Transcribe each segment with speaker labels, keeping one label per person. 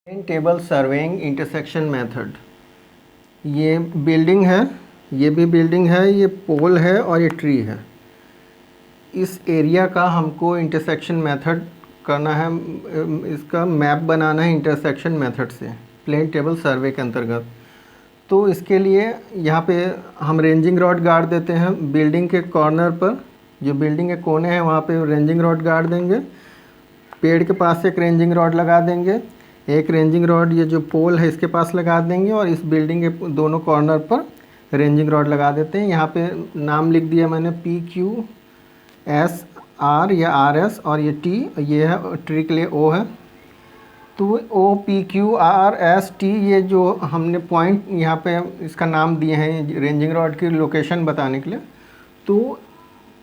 Speaker 1: Plane table surveying intersection method. ये building है, ये भी बिल्डिंग है, ये पोल है और ये ट्री है। इस एरिया का हमको इंटरसेक्शन मेथड करना है, इसका मैप बनाना है इंटरसेक्शन मेथड से प्लेन टेबल सर्वे के अंतर्गत। तो इसके लिए यहाँ पे हम रेंजिंग रॉड गाड़ देते हैं बिल्डिंग के कॉर्नर पर। जो बिल्डिंग के कोने हैं वहाँ पे रेंजिंग रॉड गाड़ देंगे। पेड़ के पास एक रेंजिंग रॉड लगा देंगे, एक रेंजिंग रॉड ये जो पोल है इसके पास लगा देंगे और इस बिल्डिंग के दोनों कॉर्नर पर रेंजिंग रॉड लगा देते हैं। यहाँ पे नाम लिख दिया मैंने PQSR या RS और ये T, ये है ट्री के लिए O है। तो OPQRST ये जो हमने पॉइंट यहाँ पे इसका नाम दिए हैं रेंजिंग रॉड की लोकेशन बताने के लिए, तो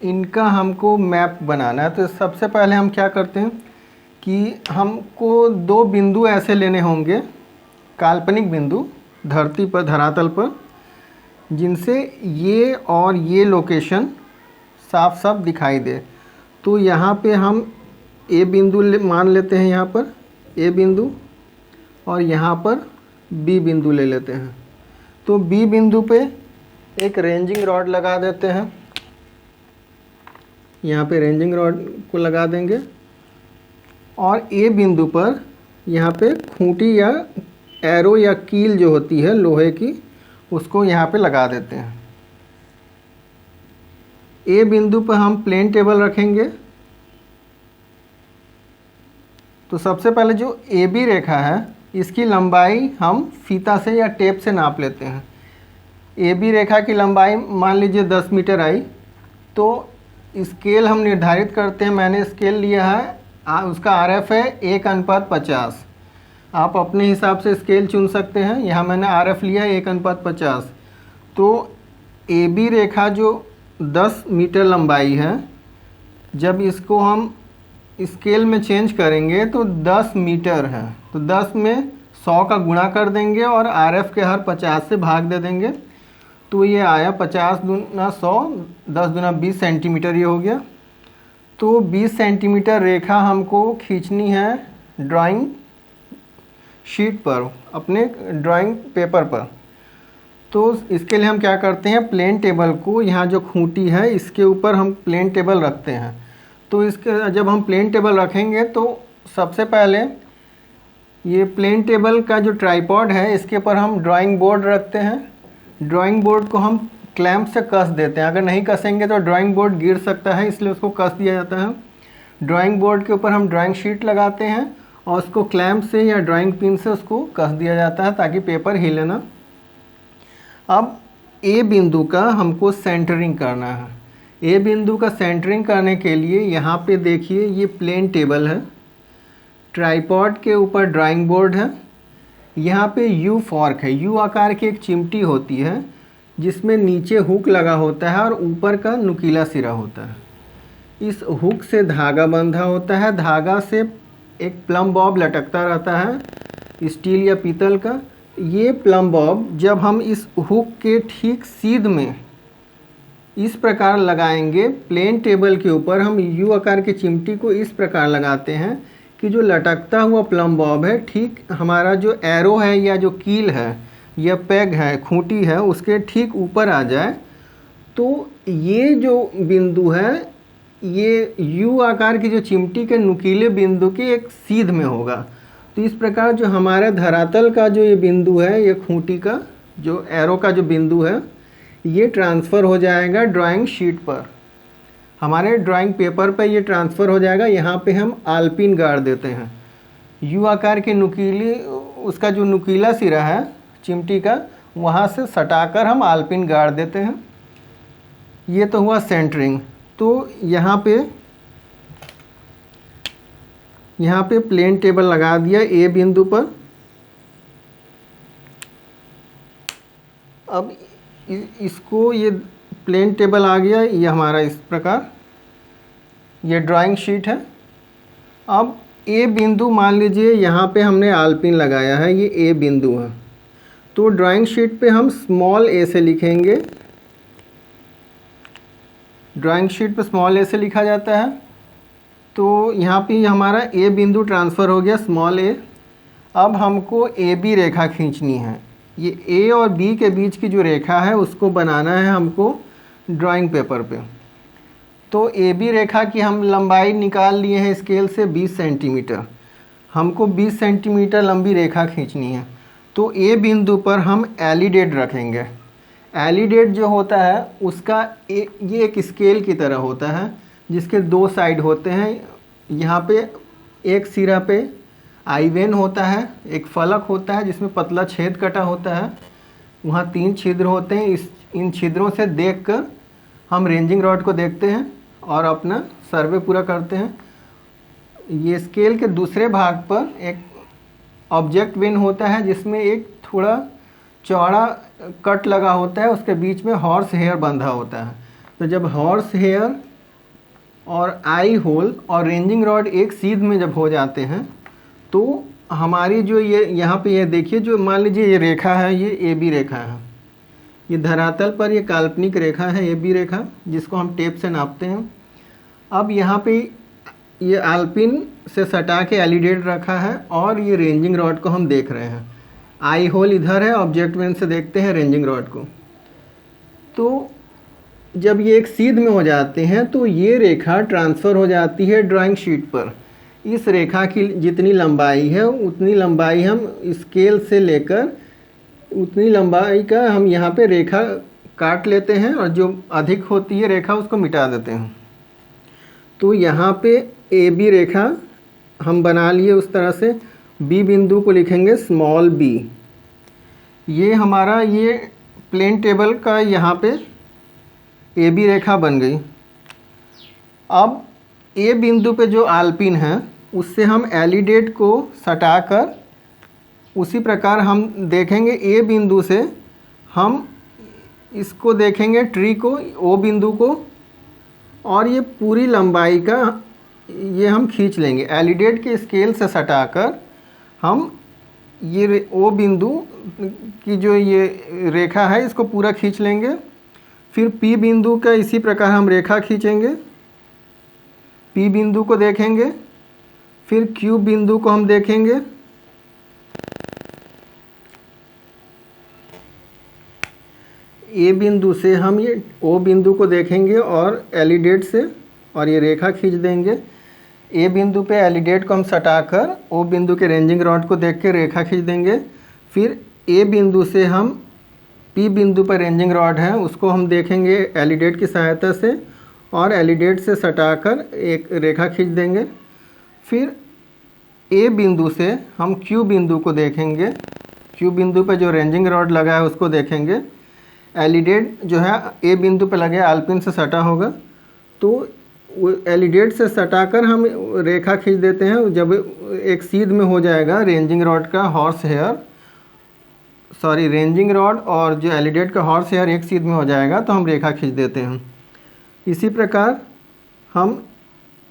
Speaker 1: इनका हमको मैप बनाना है। तो सबसे पहले हम क्या करते हैं कि हमको दो बिंदु ऐसे लेने होंगे, काल्पनिक बिंदु धरती पर, धरातल पर, जिनसे ये और ये लोकेशन साफ साफ दिखाई दे। तो यहाँ पे हम ए बिंदु मान लेते हैं, यहाँ पर ए बिंदु, और यहाँ पर बी बिंदु ले लेते हैं। तो बी बिंदु पे एक रेंजिंग रॉड लगा देते हैं, यहाँ पे रेंजिंग रॉड को लगा देंगे और ए बिंदु पर यहाँ पे खूंटी या एरो या कील जो होती है लोहे की, उसको यहाँ पे लगा देते हैं। ए बिंदु पर हम प्लेन टेबल रखेंगे। तो सबसे पहले जो ए बी रेखा है इसकी लंबाई हम फीता से या टेप से नाप लेते हैं। ए बी रेखा की लंबाई मान लीजिए 10 मीटर आई, तो स्केल हम निर्धारित करते हैं। मैंने स्केल लिया है, उसका RF है 1:50। आप अपने हिसाब से स्केल चुन सकते हैं। यहाँ मैंने RF लिया है 1:50। तो AB रेखा जो 10 मीटर लंबाई है, जब इसको हम स्केल में चेंज करेंगे तो 10 मीटर है। तो 10 में 100 का गुणा कर देंगे और RF के हर 50 से भाग दे देंगे। तो ये आया 50 दूना 100, 10 दूना 20 सेंटीमीटर ये हो गया। तो 20 सेंटीमीटर रेखा हमको खींचनी है ड्राइंग शीट पर, अपने ड्राइंग पेपर पर। तो इसके लिए हम क्या करते हैं, प्लेन टेबल को, यहाँ जो खूंटी है इसके ऊपर हम प्लेन टेबल रखते हैं। तो इसके जब हम प्लेन टेबल रखेंगे तो सबसे पहले ये प्लेन टेबल का जो ट्राइपॉड है इसके ऊपर हम ड्राइंग बोर्ड रखते हैं। ड्राइंग बोर्ड को हम क्लैंप से कस देते हैं। अगर नहीं कसेंगे तो ड्राइंग बोर्ड गिर सकता है, इसलिए उसको कस दिया जाता है। ड्राइंग बोर्ड के ऊपर हम ड्राइंग शीट लगाते हैं और उसको क्लैंप से या ड्राइंग पिन से उसको कस दिया जाता है ताकि पेपर हिले ना। अब ए बिंदु का हमको सेंटरिंग करना है। ए बिंदु का सेंटरिंग करने के लिए यहाँ पे देखिए ये प्लेन टेबल है, ट्राइपॉड के ऊपर ड्राइंग बोर्ड है, यहाँ पे यू फॉर्क है। यू आकार की एक चिमटी होती है जिसमें नीचे हुक लगा होता है और ऊपर का नुकीला सिरा होता है। इस हुक से धागा बंधा होता है, धागा से एक प्लम बॉब लटकता रहता है स्टील या पीतल का। ये प्लम बॉब जब हम इस हुक के ठीक सीध में इस प्रकार लगाएंगे, प्लेन टेबल के ऊपर हम यू आकार की चिमटी को इस प्रकार लगाते हैं कि जो लटकता हुआ प्लम बॉब है ठीक हमारा जो एरो है या जो कील है या पेग है, खूंटी है, उसके ठीक ऊपर आ जाए। तो ये जो बिंदु है ये यू आकार की जो चिमटी के नुकीले बिंदु के एक सीध में होगा। तो इस प्रकार जो हमारे धरातल का जो ये बिंदु है, ये खूंटी का जो एरो का जो बिंदु है, ये ट्रांसफ़र हो जाएगा ड्राइंग शीट पर, हमारे ड्राइंग पेपर पर ये ट्रांसफ़र हो जाएगा। यहाँ पे हम आलपिन गाड़ देते हैं। यू आकार की नुकीली, उसका जो नुकीला सिरा है चिमटी का, वहाँ से सटाकर हम आलपिन गाड़ देते हैं। ये तो हुआ सेंटरिंग। तो यहाँ पे प्लेन टेबल लगा दिया ए बिंदु पर। अब इसको ये प्लेन टेबल आ गया, ये हमारा इस प्रकार ये ड्राइंग शीट है। अब ए बिंदु मान लीजिए यहाँ पे हमने आलपिन लगाया है, ये ए बिंदु है। तो ड्राइंग शीट पे हम स्मॉल ए से लिखेंगे। ड्राइंग शीट पे स्मॉल ए से लिखा जाता है। तो यहाँ पे हमारा ए बिंदु ट्रांसफ़र हो गया स्मॉल ए। अब हमको ए बी रेखा खींचनी है। ये ए और बी के बीच की जो रेखा है उसको बनाना है हमको ड्राइंग पेपर पे। तो ए बी रेखा की हम लंबाई निकाल लिए हैं स्केल से 20 सेंटीमीटर। हमको 20 सेंटीमीटर लंबी रेखा खींचनी है। तो ए बिंदु पर हम एलिडेट रखेंगे। एलिडेट जो होता है उसका ये एक स्केल की तरह होता है जिसके 2 साइड होते हैं। यहाँ पे एक सिरा पे आई वेन होता है, एक फलक होता है जिसमें पतला छेद कटा होता है, वहाँ 3 छिद्र होते हैं। इन छिद्रों से देखकर हम रेंजिंग रॉड को देखते हैं और अपना सर्वे पूरा करते हैं। ये स्केल के दूसरे भाग पर एक ऑब्जेक्ट वेन होता है जिसमें एक थोड़ा चौड़ा कट लगा होता है, उसके बीच में हॉर्स हेयर बंधा होता है। तो जब हॉर्स हेयर और आई होल और रेंजिंग रॉड एक सीध में जब हो जाते हैं तो हमारी जो ये यहाँ पे ये देखिए, जो मान लीजिए ये रेखा है, ये ए बी रेखा है। ये धरातल पर ये काल्पनिक रेखा है ए बी रेखा, जिसको हम टेप से नापते हैं। अब यहाँ पे ये आल्पिन से सटा के एलिडेट रखा है और ये रेंजिंग रॉड को हम देख रहे हैं। आई होल इधर है, ऑब्जेक्ट वेन से देखते हैं रेंजिंग रॉड को। तो जब ये एक सीध में हो जाते हैं तो ये रेखा ट्रांसफ़र हो जाती है ड्राइंग शीट पर। इस रेखा की जितनी लंबाई है उतनी लंबाई हम स्केल से लेकर उतनी लंबाई का हम यहाँ पे रेखा काट लेते हैं और जो अधिक होती है रेखा उसको मिटा देते हैं। तो यहाँ पे ए बी रेखा हम बना लिए उस तरह से। बी बिंदु को लिखेंगे स्मॉल बी। ये हमारा ये प्लेन टेबल का यहाँ पे ए बी रेखा बन गई। अब ए बिंदु पे जो आल्पिन है उससे हम एलिडेट को सटाकर उसी प्रकार हम देखेंगे ए बिंदु से हम इसको देखेंगे ट्री को, ओ बिंदु को, और ये पूरी लंबाई का ये हम खींच लेंगे। एलिडेट के स्केल से सटाकर हम ये ओ बिंदु की जो ये रेखा है इसको पूरा खींच लेंगे। फिर पी बिंदु का इसी प्रकार हम रेखा खींचेंगे, पी बिंदु को देखेंगे। फिर क्यू बिंदु को हम देखेंगे। ए बिंदु से हम ये ओ बिंदु को देखेंगे और एलिडेट से और ये रेखा खींच देंगे। ए बिंदु पे एलिडेट को हम सटाकर ओ बिंदु के रेंजिंग रॉड को देख के रेखा खींच देंगे। फिर ए बिंदु से हम पी बिंदु पर रेंजिंग रॉड है उसको हम देखेंगे एलिडेट की सहायता से और एलिडेट से सटाकर एक रेखा खींच देंगे। फिर ए बिंदु से हम क्यू बिंदु को देखेंगे। क्यू बिंदु पर जो रेंजिंग रॉड लगा है उसको देखेंगे। एलिडेट जो है ए बिंदु पर लगे आल्पिन से सटा होगा, तो वो एलिडेट से सटाकर हम रेखा खींच देते हैं। जब एक सीध में हो जाएगा रेंजिंग रॉड का horse hair, sorry ranging rod और जो एलिडेट का हॉर्स हेयर एक सीध में हो जाएगा तो हम रेखा खींच देते हैं। इसी प्रकार हम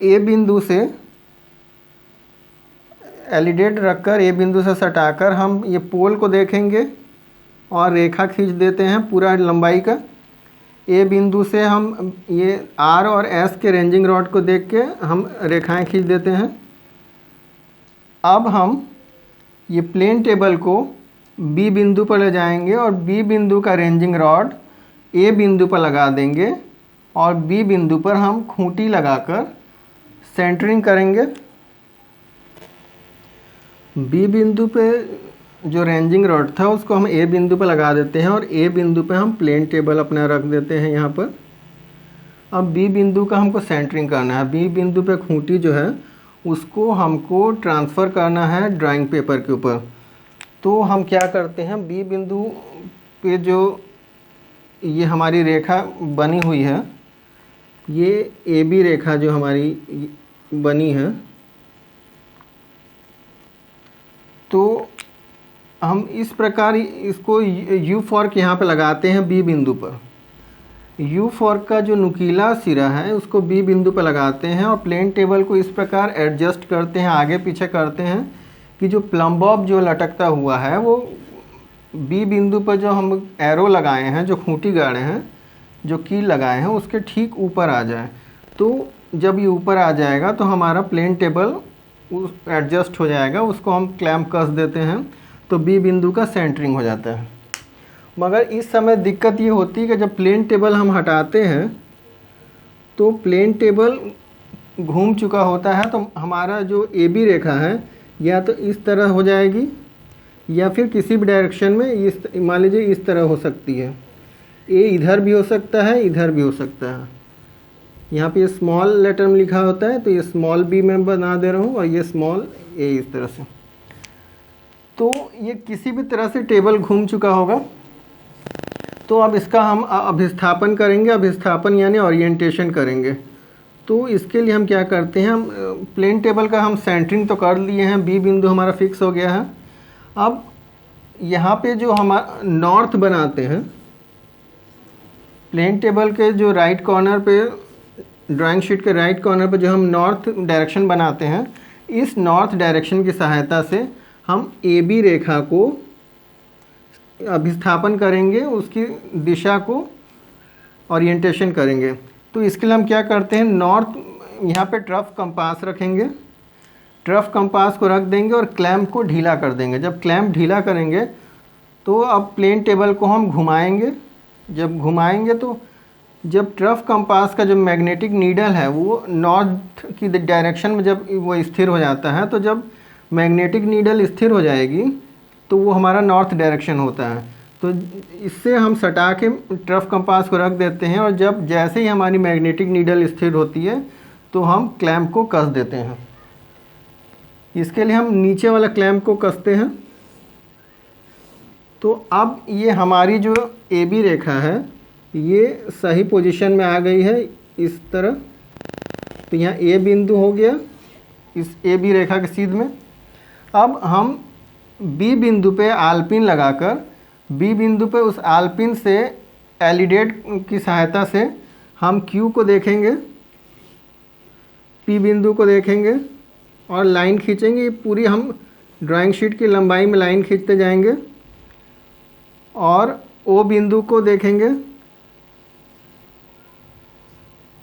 Speaker 1: ए बिंदु से एलिडेट रखकर ए बिंदु से सटाकर हम ये पोल को देखेंगे और रेखा खींच देते हैं पूरा लंबाई का। ए बिंदु से हम ये आर और एस के रेंजिंग रॉड को देख के हम रेखाएं खींच देते हैं। अब हम ये प्लेन टेबल को बी बिंदु पर ले जाएंगे और बी बिंदु का रेंजिंग रॉड ए बिंदु पर लगा देंगे और बी बिंदु पर हम खूंटी लगाकर सेंटरिंग करेंगे। बी बिंदु पे जो रेंजिंग रॉड था उसको हम ए बिंदु पर लगा देते हैं और ए बिंदु पे हम प्लेन टेबल अपना रख देते हैं यहाँ पर। अब बी बिंदु का हमको सेंटरिंग करना है। बी बिंदु पे खूंटी जो है उसको हमको ट्रांसफ़र करना है ड्राइंग पेपर के ऊपर। तो हम क्या करते हैं, बी बिंदु पे जो ये हमारी रेखा बनी हुई है, ये ए बी रेखा जो हमारी बनी है, तो हम इस प्रकार इसको यू फॉर्क यहाँ पे लगाते हैं बी बिंदु पर। यू फॉर्क का जो नुकीला सिरा है उसको बी बिंदु पर लगाते हैं और प्लेन टेबल को इस प्रकार एडजस्ट करते हैं, आगे पीछे करते हैं कि जो प्लम बॉब जो लटकता हुआ है वो बी बिंदु पर जो हम एरो लगाए हैं, जो खूंटी गाड़े हैं, जो कील लगाए हैं, उसके ठीक ऊपर आ जाए। तो जब ये ऊपर आ जाएगा तो हमारा प्लेन टेबल उस एडजस्ट हो जाएगा, उसको हम क्लैंप कस देते हैं तो बी बिंदु का सेंटरिंग हो जाता है। मगर इस समय दिक्कत ये होती है कि जब प्लेन टेबल हम हटाते हैं तो प्लेन टेबल घूम चुका होता है, तो हमारा जो ए बी रेखा है या तो इस तरह हो जाएगी या फिर किसी भी डायरेक्शन में इस, मान लीजिए इस तरह हो सकती है। ए इधर भी हो सकता है, इधर भी हो सकता है। यहाँ पे स्मॉल लेटर में लिखा होता है तो ये स्मॉल बी में बना दे रहा हूँ और ये स्मॉल ए इस तरह से। तो ये किसी भी तरह से टेबल घूम चुका होगा। तो अब इसका हम अभिस्थापन करेंगे, अभिस्थापन यानी ओरिएंटेशन करेंगे। तो इसके लिए हम क्या करते हैं, हम प्लेन टेबल का हम सेंटरिंग तो कर लिए हैं, बी बिंदु हमारा फिक्स हो गया है। अब यहाँ पे जो हम नॉर्थ बनाते हैं, प्लेन टेबल के जो राइट कॉर्नर पे, ड्राइंग शीट के राइट कॉर्नर पे जो हम नॉर्थ डायरेक्शन बनाते हैं, इस नॉर्थ डायरेक्शन की सहायता से हम ए बी रेखा को अभिस्थापन करेंगे, उसकी दिशा को ओरिएंटेशन करेंगे। तो इसके लिए हम क्या करते हैं, नॉर्थ यहाँ पे ट्रफ कंपास रखेंगे, ट्रफ कंपास को रख देंगे और क्लैंप को ढीला कर देंगे। जब क्लैंप ढीला करेंगे तो अब प्लेन टेबल को हम घुमाएंगे। जब घुमाएंगे तो जब ट्रफ कंपास का जो मैग्नेटिक नीडल है वो नॉर्थ की डायरेक्शन में जब वो स्थिर हो जाता है, तो जब मैग्नेटिक नीडल स्थिर हो जाएगी तो वो हमारा नॉर्थ डायरेक्शन होता है। तो इससे हम सटा के ट्रफ कंपास को रख देते हैं और जब जैसे ही हमारी मैग्नेटिक नीडल स्थिर होती है तो हम क्लैंप को कस देते हैं। इसके लिए हम नीचे वाला क्लैंप को कसते हैं। तो अब ये हमारी जो ए बी रेखा है ये सही पोजीशन में आ गई है इस तरह। तो यहाँ ए बिंदु हो गया इस ए बी रेखा के सीध में। अब हम बी बिंदु पे आलपिन लगाकर, बी बिंदु पे उस आलपिन से एलिडेट की सहायता से हम क्यू को देखेंगे, पी बिंदु को देखेंगे और लाइन खींचेंगे। ये पूरी हम ड्राइंग शीट की लंबाई में लाइन खींचते जाएंगे और ओ बिंदु को देखेंगे।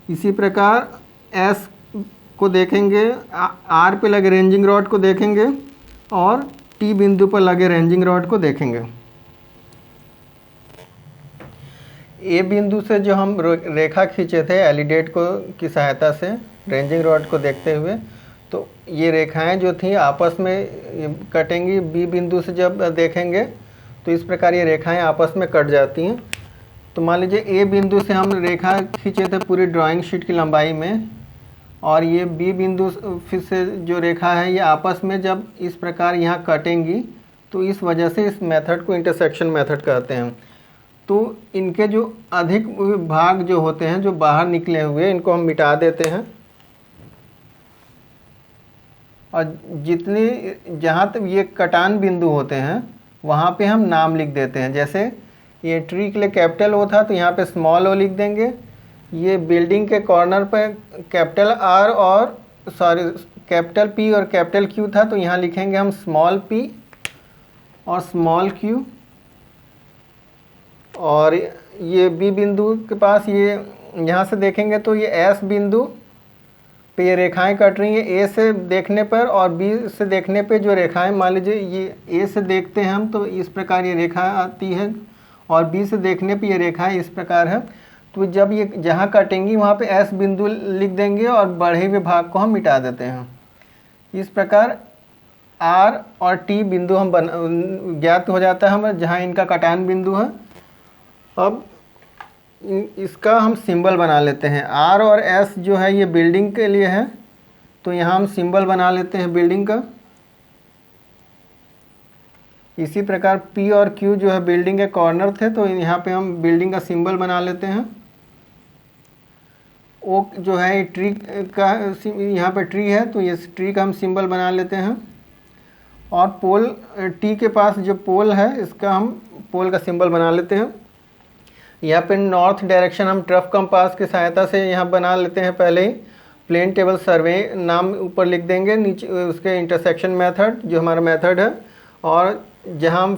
Speaker 1: इसी प्रकार एस को देखेंगे, आर पे लगे रेंजिंग रॉड को देखेंगे और टी बिंदु पर लगे रेंजिंग रॉड को देखेंगे। ए बिंदु से जो हम रेखा खींचे थे एलिडेट को की सहायता से रेंजिंग रॉड को देखते हुए, तो ये रेखाएं जो थी आपस में कटेंगी। बी बिंदु से जब देखेंगे तो इस प्रकार ये रेखाएं आपस में कट जाती हैं। तो मान लीजिए ए बिंदु से हम रेखा खींचे थे पूरी ड्राइंग शीट की लंबाई में, और ये बी बिंदु फिर से जो रेखा है ये आपस में जब इस प्रकार यहाँ कटेंगी, तो इस वजह से इस मेथड को इंटरसेक्शन मेथड कहते हैं। तो इनके जो अधिक भाग जो होते हैं जो बाहर निकले हुए, इनको हम मिटा देते हैं और जितनी जहाँ तक ये कटान बिंदु होते हैं वहाँ पे हम नाम लिख देते हैं। जैसे ये ट्री के लिए कैपिटल ओ था तो यहाँ पे स्मॉल ओ लिख देंगे। ये बिल्डिंग के कॉर्नर पे कैपिटल आर और कैपिटल पी और कैपिटल क्यू था, तो यहाँ लिखेंगे हम स्मॉल पी और स्मॉल क्यू। और ये बी बिंदु के पास ये यहाँ से देखेंगे तो ये एस बिंदु पे ये रेखाएं कट रही हैं ए से देखने पर, और बी से देखने पे जो रेखाएं, मान लीजिए ये ए से देखते हैं हम तो इस प्रकार ये रेखा आती है और बी से देखने पे ये रेखाएं इस प्रकार है। तो जब ये जहाँ कटेंगी वहाँ पे एस बिंदु लिख देंगे और बढ़े हुए भाग को हम मिटा देते हैं। इस प्रकार आर और टी बिंदु हम ज्ञात हो जाता है हमें जहाँ इनका कटान बिंदु है। अब इसका हम सिंबल बना लेते हैं। आर और एस जो है ये बिल्डिंग के लिए है, तो यहाँ हम सिंबल बना लेते हैं बिल्डिंग का। इसी प्रकार पी और क्यू जो है बिल्डिंग के कॉर्नर थे, तो यहाँ पे हम बिल्डिंग का सिंबल बना लेते हैं। ओ जो है ट्री का, यहाँ पे ट्री है तो ये ट्री का हम सिंबल बना लेते हैं। और पोल, टी के पास जो पोल है इसका हम पोल का सिंबल बना लेते हैं। यहाँ पे नॉर्थ डायरेक्शन हम ट्रफ कंपास की सहायता से यहाँ बना लेते हैं। पहले ही प्लेन टेबल सर्वे नाम ऊपर लिख देंगे, नीचे उसके इंटरसेक्शन मेथड जो हमारा मेथड है, और जहाँ हम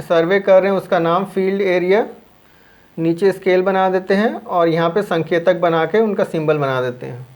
Speaker 1: सर्वे कर रहे हैं उसका नाम फील्ड एरिया, नीचे स्केल बना देते हैं और यहाँ पे संकेतक बना के उनका सिंबल बना देते हैं।